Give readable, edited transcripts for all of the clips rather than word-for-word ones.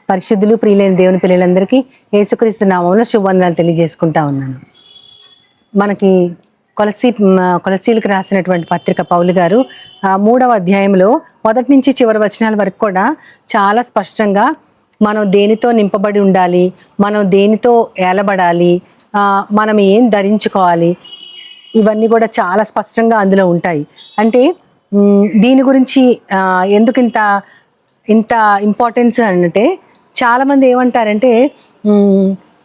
పరిశుద్ధులు ప్రియులైన దేవుని పిల్లలందరికీ యేసుక్రీస్తు నామములో శుభవందనాలు తెలియజేసుకుంటా ఉన్నాను. మనకి కొలసీలకు రాసినటువంటి పత్రిక పౌలు గారు 3వ అధ్యాయంలో మొదటి నుంచి చివరి వచనాల వరకు కూడా చాలా స్పష్టంగా మనం దేనితో నింపబడి ఉండాలి, మనం దేనితో ఏలబడాలి, మనం ఏం ధరించుకోవాలి, ఇవన్నీ కూడా చాలా స్పష్టంగా అందులో ఉంటాయి. అంటే దీని గురించి ఎందుకు ఇంత ఇంపార్టెన్స్ అంటే, చాలామంది ఏమంటారంటే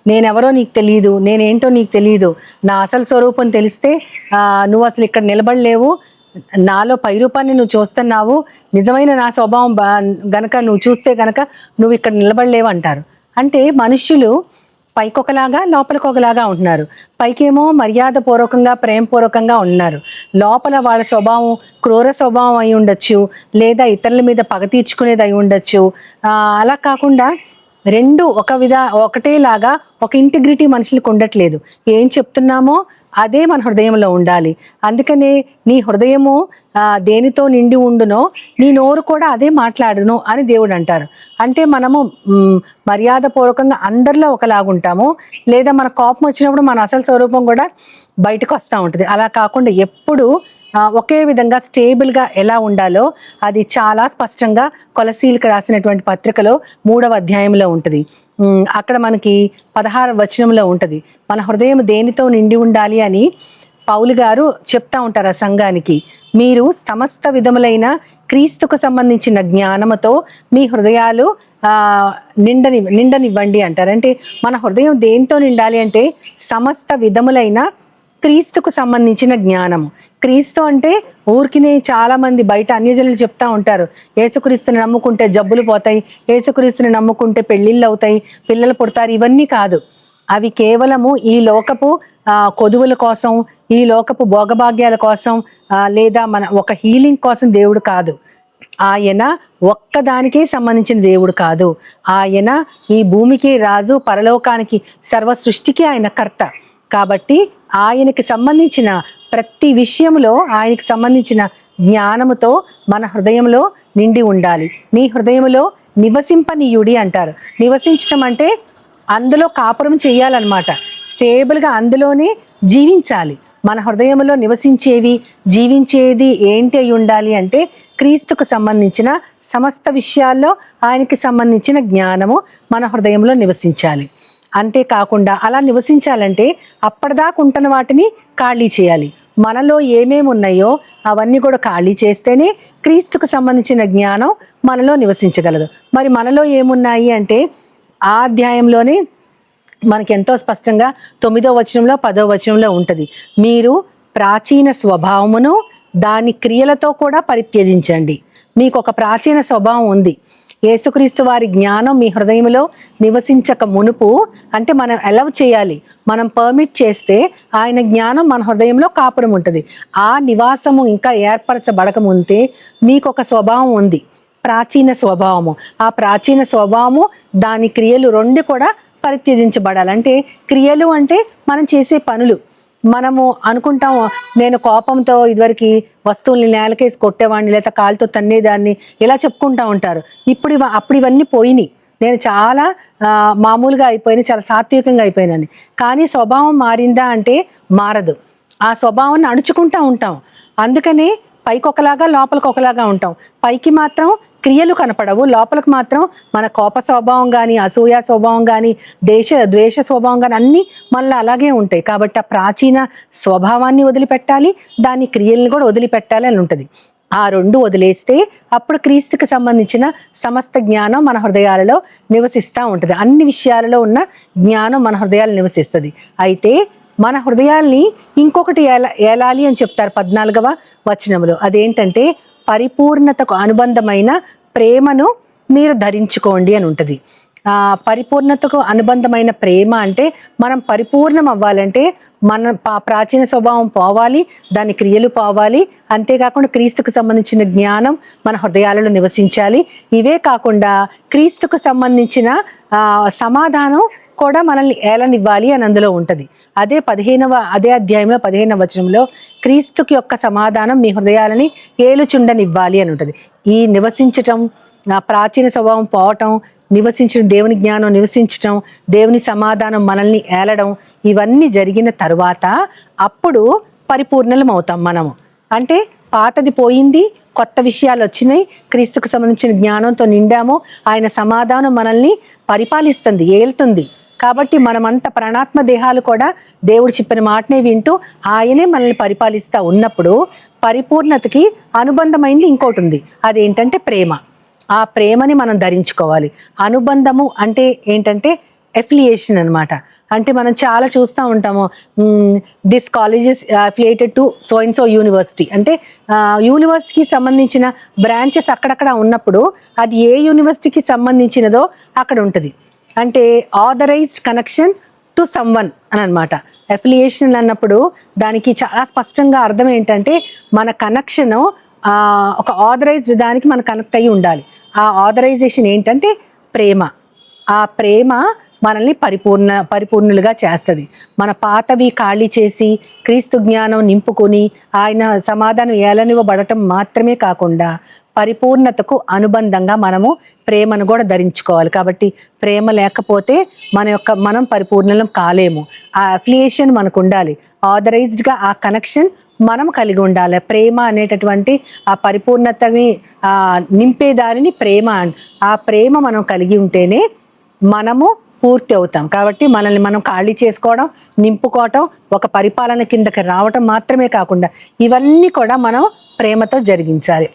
నేనెవరో నీకు తెలియదు, నేనేంటో నీకు తెలియదు, నా అసలు స్వరూపం తెలిస్తే నువ్వు అసలు ఇక్కడ నిలబడలేవు, నాలో పై రూపాన్ని నువ్వు చూస్తున్నావు, నిజమైన నా స్వభావం గనక నువ్వు చూస్తే గనక నువ్వు ఇక్కడ నిలబడలేవు అంటారు. అంటే మనుష్యులు పైకొకలాగా లోపలికి ఒకలాగా ఉంటున్నారు. పైకేమో మర్యాదపూర్వకంగా ప్రేమపూర్వకంగా ఉన్నారు, లోపల వాళ్ళ స్వభావం క్రూర స్వభావం అయి ఉండొచ్చు, లేదా ఇతరుల మీద పగ తీర్చుకునేది అయి ఉండొచ్చు. అలా కాకుండా రెండు ఒకటేలాగా ఒక ఇంటిగ్రిటీ మనుషులకు ఉండట్లేదు. ఏం చెప్తున్నామో అదే మన హృదయంలో ఉండాలి. అందుకనే నీ హృదయము దేనితో నిండి ఉండునో నీ నోరు కూడా అదే మాట్లాడును అని దేవుడు అంటారు. అంటే మనము మర్యాదపూర్వకంగా అందరిలో ఒకలాగుంటాము, లేదా మన కోపం వచ్చినప్పుడు మన అసలు స్వరూపం కూడా బయటకు వస్తూ ఉంటుంది. అలా కాకుండా ఎప్పుడు ఒకే విధంగా స్టేబుల్గా ఎలా ఉండాలో అది చాలా స్పష్టంగా కొలసీలకు రాసినటువంటి పత్రికలో 3వ అధ్యాయంలో ఉంటుంది. అక్కడ మనకి 16వ వచనంలో ఉంటుంది, మన హృదయం దేనితో నిండి ఉండాలి అని పౌలు గారు చెప్తా ఉంటారు ఆ సంఘానికి. మీరు సమస్త విధములైన క్రీస్తుకు సంబంధించిన జ్ఞానముతో మీ హృదయాలు నిండనివ్వండి అంటారు. అంటే మన హృదయం దేనితో నిండాలి అంటే సమస్త విధములైన క్రీస్తుకు సంబంధించిన జ్ఞానము. క్రీస్తు అంటే ఊరికినే చాలా మంది బయట అన్యజనులు చెప్తా ఉంటారు, యేసుక్రీస్తుని నమ్ముకుంటే జబ్బులు పోతాయి, యేసుక్రీస్తుని నమ్ముకుంటే పెళ్ళిళ్ళు అవుతాయి, పిల్లలు పుడతారు. ఇవన్నీ కాదు, అవి కేవలము ఈ లోకపు కొదువుల కోసం, ఈ లోకపు భోగభాగ్యాల కోసం, లేదా మన ఒక హీలింగ్ కోసం దేవుడు కాదు. ఆయన ఒక్కదానికే సంబంధించిన దేవుడు కాదు. ఆయన ఈ భూమికి రాజు, పరలోకానికి సర్వ సృష్టికి ఆయన కర్త. కాబట్టి ఆయనకి సంబంధించిన ప్రతి విషయంలో ఆయనకి సంబంధించిన జ్ఞానముతో మన హృదయంలో నిండి ఉండాలి. నీ హృదయంలో నివసింపనీయుడి అంటారు. నివసించడం అంటే అందులో కాపురం చేయాలన్నమాట, స్టేబుల్గా అందులోనే జీవించాలి. మన హృదయంలో జీవించేది ఏంటి అయి ఉండాలి అంటే క్రీస్తుకు సంబంధించిన సమస్త విషయాల్లో ఆయనకి సంబంధించిన జ్ఞానము మన హృదయంలో నివసించాలి. అంతేకాకుండా అలా నివసించాలంటే అప్పటిదాకా ఉంటున్న వాటిని ఖాళీ చేయాలి. మనలో ఏమేమి ఉన్నాయో అవన్నీ కూడా ఖాళీ చేస్తేనే క్రీస్తుకు సంబంధించిన జ్ఞానం మనలో నివసించగలదు. మరి మనలో ఏమున్నాయి అంటే ఆ అధ్యాయంలోనే మనకి ఎంతో స్పష్టంగా 9వ వచనంలో 10వ వచనంలో ఉంటుంది, మీరు ప్రాచీన స్వభావమును దాని క్రియలతో కూడా పరిత్యజించండి. మీకు ఒక ప్రాచీన స్వభావం ఉంది. యేసుక్రీస్తు వారి జ్ఞానం మీ హృదయంలో నివసించక మునుపు, అంటే మనం అలౌ చేయాలి, మనం పర్మిట్ చేస్తే ఆయన జ్ఞానం మన హృదయంలో కాపురం ఉంటుంది. ఆ నివాసము ఇంకా ఏర్పరచబడక ముందే మీకు ఒక స్వభావం ఉంది, ప్రాచీన స్వభావము. ఆ ప్రాచీన స్వభావము దాని క్రియలు రెండు కూడా పరిత్యజించబడాలి. అంటే క్రియలు అంటే మనం చేసే పనులు. మనము అనుకుంటాం, నేను కోపంతో ఇదివరకు వస్తువుల్ని నేలకేసి కొట్టేవాడిని, లేదా కాలుతో తన్నేదాన్ని, ఇలా చెప్పుకుంటా ఉంటారు. అప్పుడు ఇవన్నీ పోయినాయి, నేను చాలా మామూలుగా అయిపోయినా, చాలా సాత్వికంగా అయిపోయినాను. కానీ స్వభావం మారిందా అంటే మారదు. ఆ స్వభావాన్ని అణుచుకుంటా ఉంటాం. అందుకనే పైకి ఒకలాగా లోపలికి ఒకలాగా ఉంటాం. పైకి మాత్రం క్రియలు కనపడవు, లోపలికి మాత్రం మన కోప స్వభావం కానీ, అసూయ స్వభావం కానీ, ద్వేష స్వభావం కానీ అన్నీ మనలో అలాగే ఉంటాయి. కాబట్టి ఆ ప్రాచీన స్వభావాన్ని వదిలిపెట్టాలి, దాని క్రియలను కూడా వదిలిపెట్టాలి అని ఉంటుంది. ఆ రెండు వదిలేస్తే అప్పుడు క్రీస్తుకి సంబంధించిన సమస్త జ్ఞానం మన హృదయాలలో నివసిస్తూ ఉంటుంది. అన్ని విషయాలలో ఉన్న జ్ఞానం మన హృదయాలు నివసిస్తుంది. అయితే మన హృదయాల్ని ఇంకొకటి ఏలాలి అని చెప్తారు 14వ వచనంలో. అదేంటంటే పరిపూర్ణతకు అనుబంధమైన ప్రేమను మీరు ధరించుకోండి అని ఉంటుంది. పరిపూర్ణతకు అనుబంధమైన ప్రేమ అంటే మనం పరిపూర్ణం అవ్వాలంటే మన ప్రాచీన స్వభావం పోవాలి, దాని క్రియలు పోవాలి. అంతేకాకుండా క్రీస్తుకు సంబంధించిన జ్ఞానం మన హృదయాలలో నివసించాలి. ఇవే కాకుండా క్రీస్తుకు సంబంధించిన సమాధానం కూడా మనల్ని ఏలనివ్వాలి అని అందులో ఉంటుంది. అదే అధ్యాయంలో 15వ వచనంలో క్రీస్తుకి యొక్క సమాధానం మీ హృదయాలని ఏలుచుండనివ్వాలి అని ఉంటుంది. ఈ నివసించటం, ప్రాచీన స్వభావం పోవటం, నివసించడం, దేవుని జ్ఞానం నివసించడం, దేవుని సమాధానం మనల్ని ఏలడం, ఇవన్నీ జరిగిన తరువాత అప్పుడు పరిపూర్ణలం అవుతాం మనము. అంటే పాతది పోయింది, కొత్త విషయాలు వచ్చినాయి, క్రీస్తుకు సంబంధించిన జ్ఞానంతో నిండాము, ఆయన సమాధానం మనల్ని పరిపాలిస్తుంది, ఏలుతుంది. కాబట్టి మనమంతా ప్రాణాత్మ దేహాలు కూడా దేవుడు చెప్పిన మాటనే వింటూ ఆయనే మనల్ని పరిపాలిస్తూ ఉన్నప్పుడు పరిపూర్ణతకి అనుబంధమైంది ఇంకోటి ఉంది. అదేంటంటే ప్రేమ. ఆ ప్రేమని మనం ధరించుకోవాలి. అనుబంధము అంటే ఏంటంటే ఎఫిలియేషన్ అన్నమాట. అంటే మనం చాలా చూస్తూ ఉంటాము, this colleges affiliated to so and so university, అంటే యూనివర్సిటీకి సంబంధించిన బ్రాంచెస్ అక్కడక్కడ ఉన్నప్పుడు అది ఏ యూనివర్సిటీకి సంబంధించినదో అక్కడ ఉంటుంది. అంటే ఆథరైజ్డ్ కనెక్షన్ టు సమ్వన్ అని అనమాట. అఫిలియేషన్ అన్నప్పుడు దానికి చాలా స్పష్టంగా అర్థం ఏంటంటే మన కనెక్షన్ ఒక ఆథరైజ్డ్ దానికి మనం కనెక్ట్ అయ్యి ఉండాలి. ఆ ఆథరైజేషన్ ఏంటంటే ప్రేమ. ఆ ప్రేమ మనల్ని పరిపూర్ణులుగా చేస్తుంది. మన పాతవి ఖాళీ చేసి క్రీస్తు జ్ఞానం నింపుకొని ఆయన సమాధానం ఏలనివ్వబడటం మాత్రమే కాకుండా పరిపూర్ణతకు అనుబంధంగా మనము ప్రేమను కూడా ధరించుకోవాలి. కాబట్టి ప్రేమ లేకపోతే మనం పరిపూర్ణలం కాలేము. ఆ అఫిలియేషన్ మనకు ఉండాలి, ఆథరైజ్డ్గా ఆ కనెక్షన్ మనం కలిగి ఉండాలి. ప్రేమ అనేటటువంటి ఆ పరిపూర్ణతని నింపేదానిని ప్రేమ. ఆ ప్రేమ మనం కలిగి ఉంటేనే మనము పూర్తి అవుతాం. కాబట్టి మనల్ని మనం ఖాళీ చేసుకోవడం, నింపుకోవటం, ఒక పరిపాలన కిందకి రావటం మాత్రమే కాకుండా ఇవన్నీ కూడా మనం ప్రేమతో జరిగించాలి.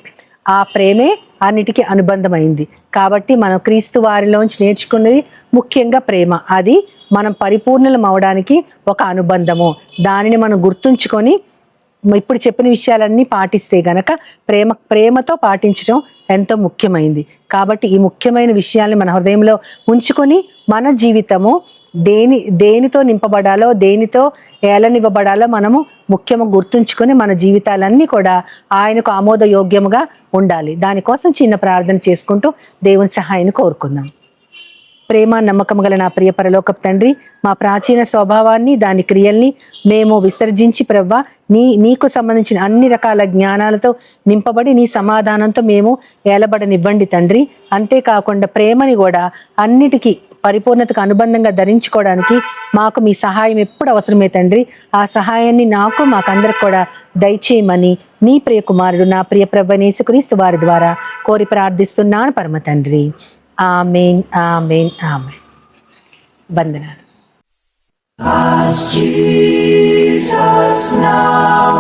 ఆ ప్రేమే అన్నిటికీ అనుబంధమైంది. కాబట్టి మనం క్రీస్తు వారిలోంచి నేర్చుకున్నది ముఖ్యంగా ప్రేమ. అది మనం పరిపూర్ణలం అవడానికి ఒక అనుబంధము. దానిని మనం గుర్తుంచుకొని ఇప్పుడు చెప్పిన విషయాలన్నీ పాటిస్తే గనక ప్రేమతో పాటించడం ఎంతో ముఖ్యమైంది. కాబట్టి ఈ ముఖ్యమైన విషయాల్ని మన హృదయంలో ఉంచుకొని మన జీవితము దేనితో నింపబడాలో, దేనితో ఏలనివ్వబడాలో మనము ముఖ్యంగా గుర్తుంచుకొని మన జీవితాలన్నీ కూడా ఆయనకు ఆమోదయోగ్యముగా ఉండాలి. దానికోసం చిన్న ప్రార్థన చేసుకుంటూ దేవుని సహాయాన్ని కోరుకుందాం. ప్రేమ నమ్మకం గల నా ప్రియ పరలోకపు తండ్రి, మా ప్రాచీన స్వభావాన్ని, దాని క్రియల్ని మేము విసర్జించి ప్రవ్వా నీకు సంబంధించిన అన్ని రకాల జ్ఞానాలతో నింపబడి నీ సమాధానంతో మేము ఏలబడనివ్వండి తండ్రి. అంతేకాకుండా ప్రేమని కూడా అన్నిటికీ పరిపూర్ణతకు అనుబంధంగా ధరించుకోవడానికి మాకు మీ సహాయం ఎప్పుడు అవసరమే తండ్రి. ఆ సహాయాన్ని మాకందరికి కూడా దయచేయమని నీ ప్రియ కుమారుడు నా ప్రియ ప్రభువైన యేసుక్రీస్తు వారి ద్వారా కోరి ప్రార్థిస్తున్నాను పరమ తండ్రి. ఆమేన్, ఆమేన్, ఆమేన్. వందనాలు. As Jesus now,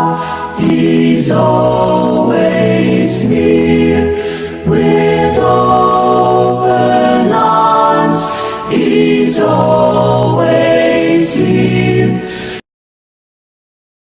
He's always near, with open arms, He's always here.